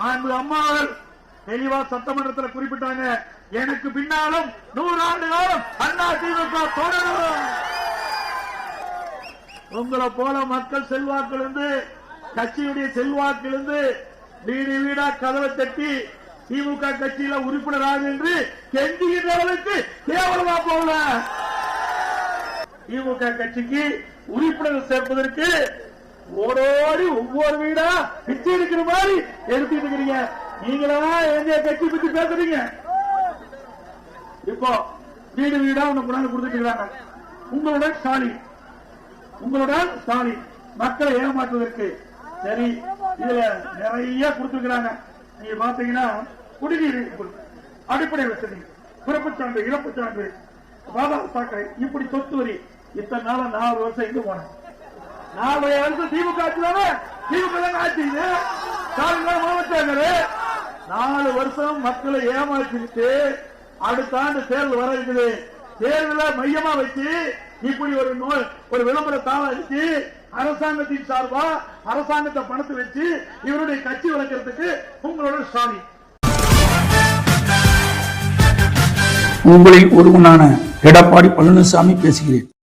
அம்மாவர்கள் தெளிவா சட்டமன்றத்தில் குறிப்பிட்டாங்க, எனக்கு பின்னாலும் 100 ஆண்டு காலம் அண்ணா திமுக தொடரும். உங்களை போல மக்கள் செல்வாக்கிலிருந்து, கட்சியுடைய செல்வாக்கிலிருந்து வீடு வீடா கதவை தட்டி திமுக கட்சியில உறுப்பினராக என்று கெஞ்சுகின்ற அளவுக்கு கேவலமா போகல. திமுக கட்சிக்கு உறுப்பினர் சேர்ப்பதற்கு ஓடோடி ஒவ்வொரு வீடா பிச்சை இருக்கிற மாதிரி எடுத்துட்டு இருக்கிறீங்க. நீங்களா எங்க கட்சி பத்தி பேசுறீங்க? இப்போ வீடு வீடா உனக்கு கொண்டாந்து கொடுத்துட்டு இருக்காங்க. உங்களுடன் ஸ்டாலின் மக்களை ஏமாற்றுவதற்கு சரி இதுல நிறைய கொடுத்துருக்காங்க. நீங்க பாத்தீங்கன்னா குடிநீர் அடிப்படை வசதி, பிறப்பு சான்று, இறப்பு சான்று, ஆதார் சாக்கடை, இப்படி சொத்து வரி. இத்தனை நாள 4 வருஷம் எங்க போன? 4 வருஷம் திமுக ஆட்சி தானே, திமுக தானே ஆட்சி. முதலமைச்சர் 4 வருஷம் மக்களை ஏமாற்றிட்டு அடுத்த ஆண்டு தேர்தல் வர இருக்குது. தேர்தலை மையமா வச்சு இப்படி ஒரு விளம்பர தாள வச்சு அரசாங்கத்தின் சார்பா அரசாங்கத்தை பணத்தை வச்சு இவருடைய கட்சி வளர்க்கறதுக்கு உங்களோட ஸ்டாலின். உங்களில் ஒருவனான எடப்பாடி பழனிசாமி பேசுகிறேன்.